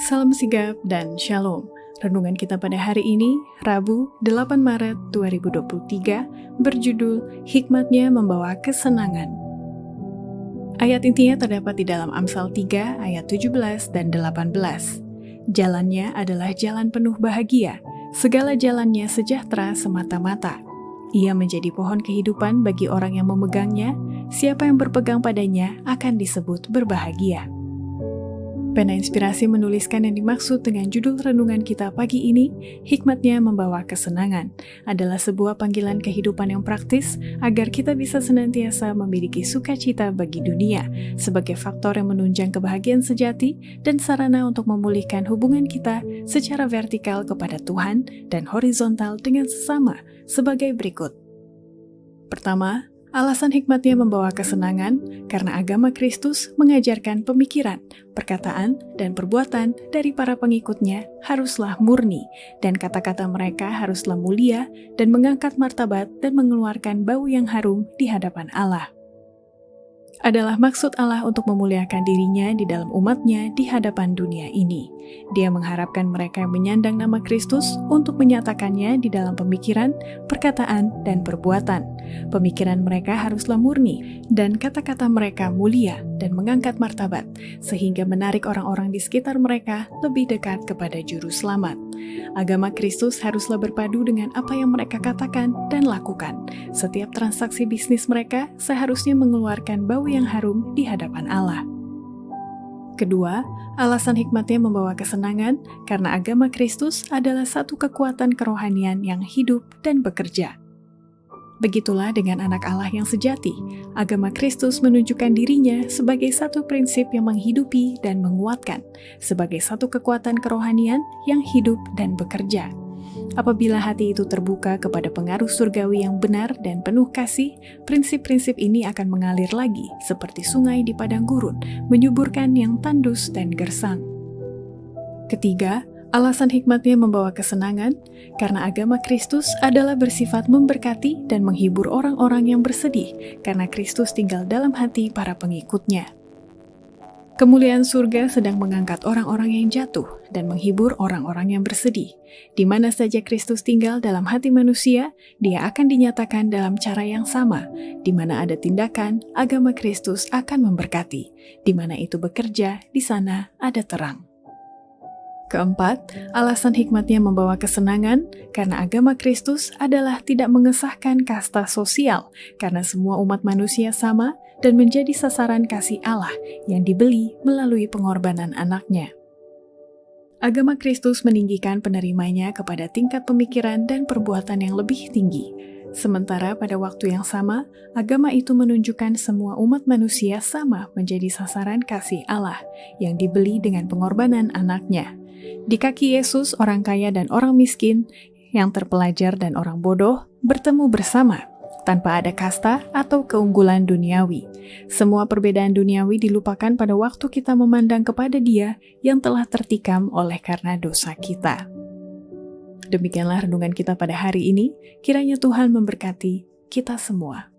Salam sigap dan shalom. Renungan kita pada hari ini, Rabu 8 Maret 2023, berjudul Hikmatnya Membawa Kesenangan. Ayat intinya terdapat di dalam Amsal 3 ayat 17 dan 18. Jalannya adalah jalan penuh bahagia, segala jalannya sejahtera semata-mata. Ia menjadi pohon kehidupan bagi orang yang memegangnya, siapa yang berpegang padanya akan disebut berbahagia. Pena Inspirasi menuliskan yang dimaksud dengan judul renungan kita pagi ini, Hikmatnya Membawa Kesenangan, adalah sebuah panggilan kehidupan yang praktis agar kita bisa senantiasa memiliki sukacita bagi dunia sebagai faktor yang menunjang kebahagiaan sejati dan sarana untuk memulihkan hubungan kita secara vertikal kepada Tuhan dan horizontal dengan sesama sebagai berikut. Pertama, alasan hikmatnya membawa kesenangan karena agama Kristus mengajarkan pemikiran, perkataan, dan perbuatan dari para pengikutnya haruslah murni, dan kata-kata mereka haruslah mulia dan mengangkat martabat dan mengeluarkan bau yang harum di hadapan Allah. Adalah maksud Allah untuk memuliakan dirinya di dalam umatnya di hadapan dunia ini. Dia mengharapkan mereka yang menyandang nama Kristus untuk menyatakannya di dalam pemikiran, perkataan, dan perbuatan. Pemikiran mereka haruslah murni, dan kata-kata mereka mulia dan mengangkat martabat, sehingga menarik orang-orang di sekitar mereka lebih dekat kepada Juru Selamat. Agama Kristus haruslah berpadu dengan apa yang mereka katakan dan lakukan. Setiap transaksi bisnis mereka seharusnya mengeluarkan bau yang harum di hadapan Allah. Kedua, alasan hikmatnya membawa kesenangan karena agama Kristus adalah satu kekuatan kerohanian yang hidup dan bekerja. Begitulah dengan anak Allah yang sejati. Agama Kristus menunjukkan dirinya sebagai satu prinsip yang menghidupi dan menguatkan, sebagai satu kekuatan kerohanian yang hidup dan bekerja. Apabila hati itu terbuka kepada pengaruh surgawi yang benar dan penuh kasih, prinsip-prinsip ini akan mengalir lagi seperti sungai di padang gurun, menyuburkan yang tandus dan gersang. Ketiga, alasan hikmatnya membawa kesenangan karena agama Kristus adalah bersifat memberkati dan menghibur orang-orang yang bersedih karena Kristus tinggal dalam hati para pengikutnya. Kemuliaan surga sedang mengangkat orang-orang yang jatuh dan menghibur orang-orang yang bersedih. Di mana saja Kristus tinggal dalam hati manusia, Dia akan dinyatakan dalam cara yang sama. Di mana ada tindakan, agama Kristus akan memberkati. Di mana itu bekerja, di sana ada terang. Keempat, alasan hikmatnya membawa kesenangan karena agama Kristus adalah tidak mengesahkan kasta sosial, karena semua umat manusia sama dan menjadi sasaran kasih Allah yang dibeli melalui pengorbanan anaknya. Agama Kristus meninggikan penerimanya kepada tingkat pemikiran dan perbuatan yang lebih tinggi. Sementara pada waktu yang sama, agama itu menunjukkan semua umat manusia sama menjadi sasaran kasih Allah yang dibeli dengan pengorbanan anaknya. Di kaki Yesus, orang kaya dan orang miskin, yang terpelajar dan orang bodoh, bertemu bersama, tanpa ada kasta atau keunggulan duniawi. Semua perbedaan duniawi dilupakan pada waktu kita memandang kepada Dia yang telah tertikam oleh karena dosa kita. Demikianlah renungan kita pada hari ini, kiranya Tuhan memberkati kita semua.